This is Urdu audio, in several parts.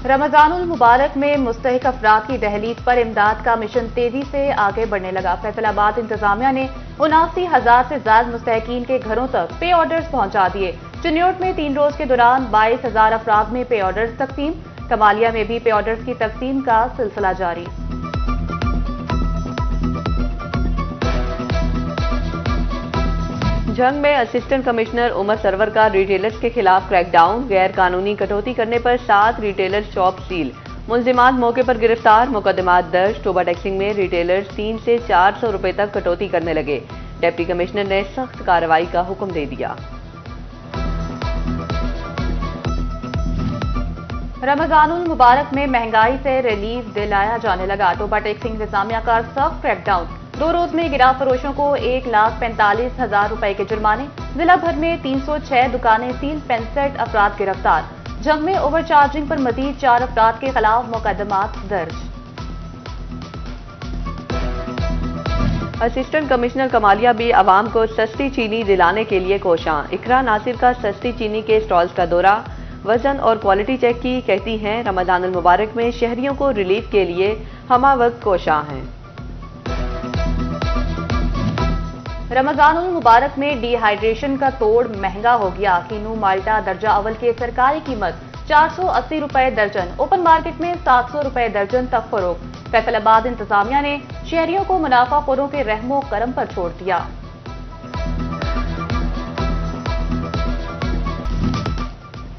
رمضان المبارک میں مستحق افراد کی دہلیز پر امداد کا مشن تیزی سے آگے بڑھنے لگا۔ فیصل آباد انتظامیہ نے 79,000 سے زائد مستحقین کے گھروں تک پے آرڈرز پہنچا دیے۔ چنیوٹ میں 3 روز کے دوران 22,000 افراد میں پے آرڈرز تقسیم۔ کمالیہ میں بھی پے آرڈرز کی تقسیم کا سلسلہ جاری۔ جنگ میں اسسٹنٹ کمشنر عمر سرور کا ریٹیلرز کے خلاف کریک ڈاؤن، غیر قانونی کٹوتی کرنے پر 7 ریٹیلر شاپ سیل، ملزمان موقع پر گرفتار، مقدمات درج۔ ٹوبہ ٹیکسنگ میں ریٹیلرز 300 سے 400 روپے تک کٹوتی کرنے لگے، ڈپٹی کمشنر نے سخت کارروائی کا حکم دے دیا۔ رمضان المبارک میں مہنگائی سے ریلیف دلایا جانے لگا۔ ٹوبہ ٹیکسنگ انتظامیہ کا سخت کریک ڈاؤن، 2 روز میں گرا فروشوں کو 1,45,000 روپے کے جرمانے، ضلع بھر میں 306 دکانیں سیل، 65 افراد گرفتار۔ جنگ میں اوور چارجنگ پر مزید 4 افراد کے خلاف مقدمات درج۔ اسسٹنٹ کمشنر کمالیہ بھی عوام کو سستی چینی دلانے کے لیے کوشاں۔ اقرا ناصر کا سستی چینی کے سٹالز کا دورہ، وزن اور کوالٹی چیک کی، کہتی ہیں رمضان المبارک میں شہریوں کو ریلیف کے لیے ہمہ وقت کوشاں ہیں۔ رمضان المبارک میں ڈی ہائیڈریشن کا توڑ مہنگا ہو گیا۔ کینو مالٹا درجہ اول کے سرکاری قیمت 480 روپے درجن، اوپن مارکیٹ میں 700 روپے درجن تک فروخت۔ فیصل آباد انتظامیہ نے شہریوں کو منافع خوروں کے رحم و کرم پر چھوڑ دیا۔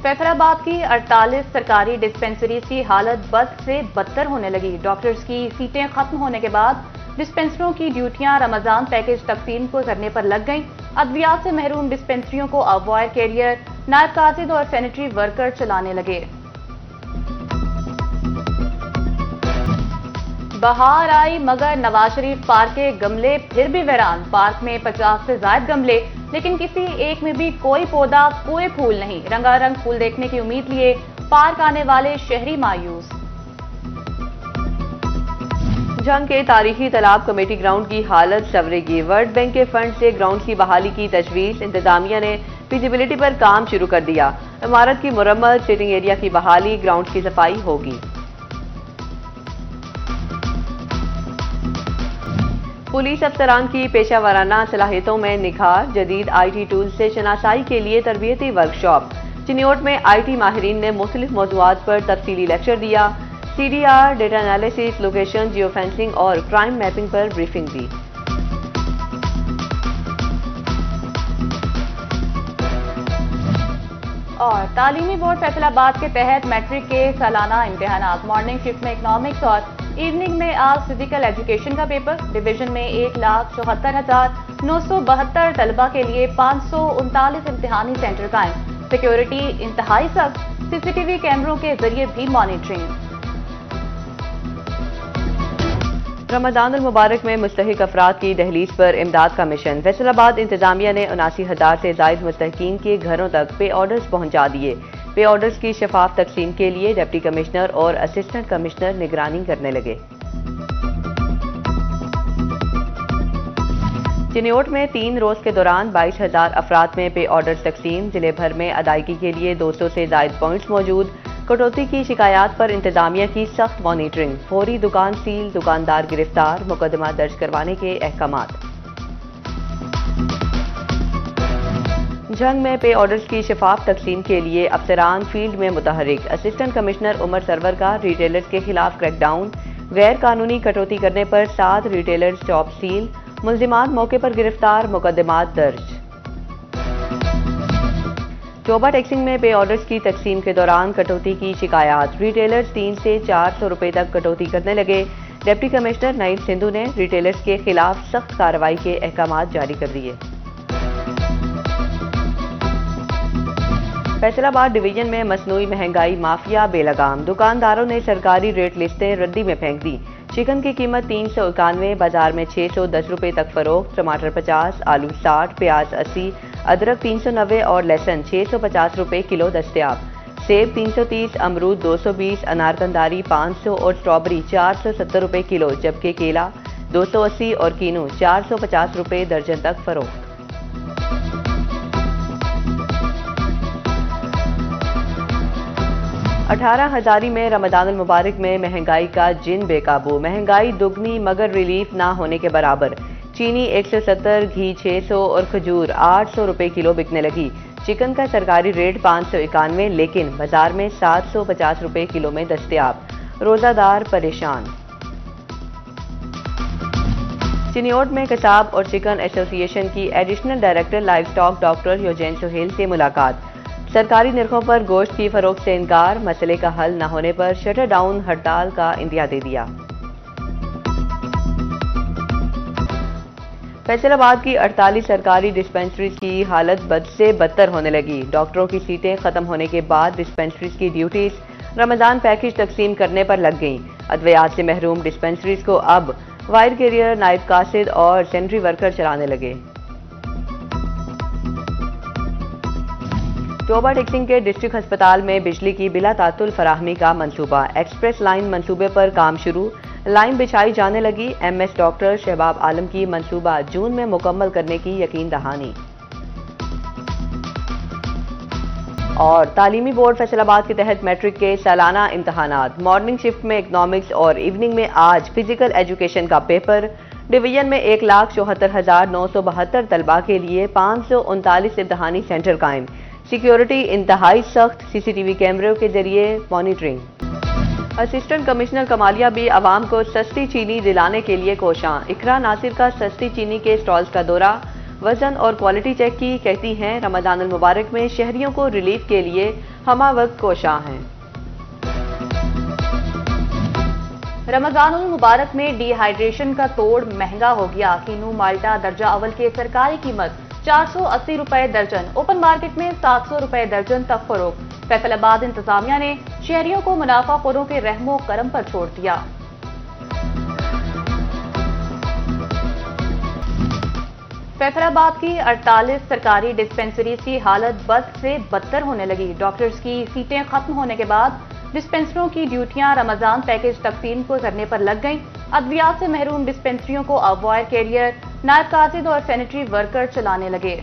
فیصل آباد کی 48 سرکاری ڈسپنسریز کی حالت بد سے بدتر ہونے لگی۔ ڈاکٹرز کی سیٹیں ختم ہونے کے بعد ڈسپنسریوں کی ڈیوٹیاں رمضان پیکج تقسیم کو کرنے پر لگ گئیں۔ ادویات سے محروم ڈسپنسریوں کو اب وائر کیریئر، نائب قاصد اور سینیٹری ورکر چلانے لگے۔ بہار آئی مگر نواز شریف پارک کے گملے پھر بھی ویران۔ پارک میں 50 سے زائد گملے، لیکن کسی ایک میں بھی کوئی پودا، کوئی پھول نہیں۔ رنگا رنگ پھول دیکھنے کی امید لیے پارک آنے والے شہری مایوس۔ جنگ کے تاریخی تالاب کمیٹی گراؤنڈ کی حالت سنورے گی۔ ورلڈ بینک کے فنڈ سے گراؤنڈ کی بحالی کی تجویز، انتظامیہ نے فیزیبلٹی پر کام شروع کر دیا۔ عمارت کی مرمت، سٹنگ ایریا کی بحالی، گراؤنڈ کی صفائی ہوگی۔ پولیس افسران کی پیشہ ورانہ صلاحیتوں میں نکھار، جدید آئی ٹی ٹولز سے شناسائی کے لیے تربیتی ورکشاپ۔ چنیوٹ میں آئی ٹی ماہرین نے مختلف موضوعات پر تفصیلی لیکچر دیا۔ C D R, data analysis, location geofencing اور کرائم میپنگ پر بریفنگ دی۔ اور تعلیمی بورڈ فیصل آباد کے تحت میٹرک کے سالانہ امتحانات، مارننگ شفٹ میں اکنامکس اور ایوننگ میں آج فزیکل ایجوکیشن کا پیپر۔ ڈویژن میں 1,74,972 طلبہ کے لیے 539 امتحانی سینٹر قائم۔ سیکیورٹی انتہائی سخت، سی سی ٹی وی کیمروں کے ذریعے بھی مانیٹرنگ۔ رمضان المبارک میں مستحق افراد کی دہلیز پر امداد کا مشن۔ فیصل آباد انتظامیہ نے 79,000 سے زائد مستحقین کے گھروں تک پے آرڈرز پہنچا دیے۔ پے آرڈرز کی شفاف تقسیم کے لیے ڈپٹی کمشنر اور اسسٹنٹ کمشنر نگرانی کرنے لگے۔ چنیوٹ میں 3 روز کے دوران 22,000 افراد میں پے آرڈرز تقسیم، ضلع بھر میں ادائیگی کے لیے 200 سے زائد پوائنٹس موجود۔ کٹوتی کی شکایات پر انتظامیہ کی سخت مانیٹرنگ، فوری دکان سیل، دکاندار گرفتار، مقدمہ درج کروانے کے احکامات۔ جنگ میں پے آرڈرز کی شفاف تقسیم کے لیے افسران فیلڈ میں متحرک۔ اسسٹنٹ کمشنر عمر سرور کا ریٹیلرز کے خلاف کریک ڈاؤن، غیر قانونی کٹوتی کرنے پر 7 ریٹیلرز شاپ سیل، ملزمان موقع پر گرفتار، مقدمات درج۔ ٹوبہ ٹیکسنگ میں پے آرڈرز کی تقسیم کے دوران کٹوتی کی شکایات، ریٹیلرز 300 سے 400 روپے تک کٹوتی کرنے لگے۔ ڈپٹی کمشنر نعیم سندھو نے ریٹیلرز کے خلاف سخت کارروائی کے احکامات جاری کر دیے۔ فیصل آباد ڈویژن میں مصنوعی مہنگائی مافیا بے لگام، دکانداروں نے سرکاری ریٹ لسٹیں ردی میں پھینک دی۔ چکن کی قیمت 391، بازار میں 610 روپے تک فروخت، ٹماٹر 50، آلو 60، پیاز 80، ادرک 390 اور لہسن 650 روپے کلو دستیاب۔ سیب 330، امرود 220، انار کنداری 500 اور اسٹرابری 470 روپے کلو، جبکہ کیلا 280 اور کینو 450 روپے درجن تک فروخت۔ 18,000 میں رمضان المبارک میں مہنگائی کا جن بے قابو، مہنگائی دگنی مگر ریلیف نہ ہونے کے برابر، چینی 170، گھی 600 اور کھجور 800 روپے کلو بکنے لگی، چکن کا سرکاری ریٹ 591 لیکن بازار میں 750 روپے کلو میں دستیاب، روزہ دار پریشان۔ چنیوٹ میں کساب اور چکن ایسوسی ایشن کی additional director live stock doctor Eugene Sohail سے ملاقات، سرکاری نرخوں پر گوشت کی فروخت سے انکار، مسئلے کا حل نہ ہونے پر شٹر ڈاؤن ہڑتال کا عندیہ دے دیا۔ فیصل آباد کی 48 سرکاری ڈسپنسریز کی حالت بد سے بدتر ہونے لگی، ڈاکٹروں کی سیٹیں ختم ہونے کے بعد ڈسپنسریز کی ڈیوٹیز رمضان پیکج تقسیم کرنے پر لگ گئیں، ادویات سے محروم ڈسپنسریز کو اب وائر کیریئر، نائب قاصد اور سینٹری ورکر چلانے لگے۔ ٹوبہ ٹیکسنگ کے ڈسٹرکٹ ہسپتال میں بجلی کی بلا تعطل فراہمی کا منصوبہ، ایکسپریس لائن منصوبے پر کام شروع، لائن بچھائی جانے لگی، ایم ایس ڈاکٹر شہباب عالم کی منصوبہ جون میں مکمل کرنے کی یقین دہانی۔ اور تعلیمی بورڈ فیصل آباد کے تحت میٹرک کے سالانہ امتحانات، مارننگ شفٹ میں اکنامکس اور ایوننگ میں آج فزیکل ایجوکیشن کا پیپر، ڈویژن میں 1,74,972 طلبہ کے لیے 539 امتحانی سینٹر قائم، سیکیورٹی انتہائی سخت، سی سی ٹی وی کیمروں کے ذریعے مانیٹرنگ۔ اسسٹنٹ کمشنر کمالیہ بھی عوام کو سستی چینی دلانے کے لیے کوشاں، اقرا ناصر کا سستی چینی کے سٹالز کا دورہ، وزن اور کوالٹی چیک کی، کہتی ہیں رمضان المبارک میں شہریوں کو ریلیف کے لیے ہمہ وقت کوشاں ہیں۔ رمضان المبارک میں ڈی ہائیڈریشن کا توڑ مہنگا ہو گیا، کینو مالٹا درجہ اول کے سرکاری قیمت 480 روپے درجن، اوپن مارکیٹ میں 700 روپے درجن تک فروخت، فیصل آباد انتظامیہ نے شہریوں کو منافع خوروں کے رحم و کرم پر چھوڑ دیا۔ فیصل آباد کی 48 سرکاری ڈسپنسریز کی حالت بد سے بدتر ہونے لگی، ڈاکٹرز کی سیٹیں ختم ہونے کے بعد ڈسپنسریوں کی ڈیوٹیاں رمضان پیکج تقسیم کو کرنے پر لگ گئیں، ادویات سے محروم ڈسپنسریوں کو اب وائر کیریئر، نائب قاصد اور سینٹری ورکر چلانے لگے۔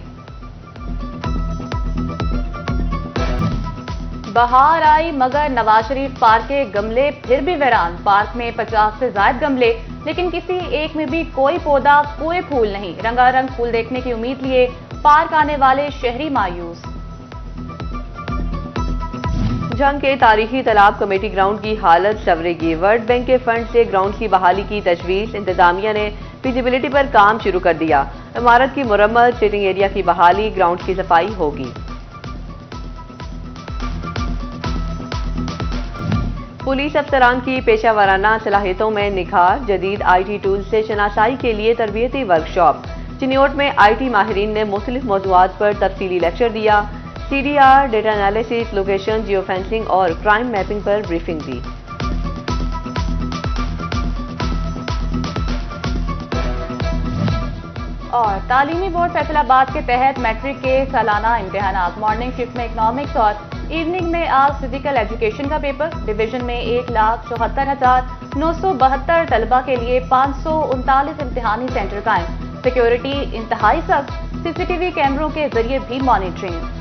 بہار آئی مگر نواز شریف پارک کے گملے پھر بھی ویران، پارک میں 50 سے زائد گملے لیکن کسی ایک میں بھی کوئی پودا، کوئی پھول نہیں، رنگا رنگ پھول دیکھنے کی امید لیے پارک آنے والے شہری مایوس۔ جنگ کے تاریخی تالاب کمیٹی گراؤنڈ کی حالت سنورے گی، ورلڈ بینک کے فنڈ سے گراؤنڈ کی بحالی کی تجویز، انتظامیہ نے فیزیبلٹی پر کام شروع کر دیا، عمارت کی مرمت، سٹنگ ایریا کی بحالی، گراؤنڈ کی صفائی ہوگی۔ پولیس افسران کی پیشہ ورانہ صلاحیتوں میں نکھار، جدید آئی ٹی ٹولز سے شناسائی کے لیے تربیتی ورکشاپ، چنیوٹ میں آئی ٹی ماہرین نے مختلف موضوعات پر تفصیلی لیکچر دیا، C D R, data analysis, location geofencing اور کرائم میپنگ پر بریفنگ دی۔ اور تعلیمی بورڈ فیصل آباد کے تحت میٹرک کے سالانہ امتحانات، مارننگ شفٹ میں اکنامکس اور ایوننگ میں آج فزیکل ایجوکیشن کا پیپر، ڈویژن میں 1,74,972 طلبہ کے لیے 539 امتحانی سینٹر قائم، سیکیورٹی انتہائی سخت، سی سی ٹی وی کیمروں کے ذریعے بھی مانیٹرنگ۔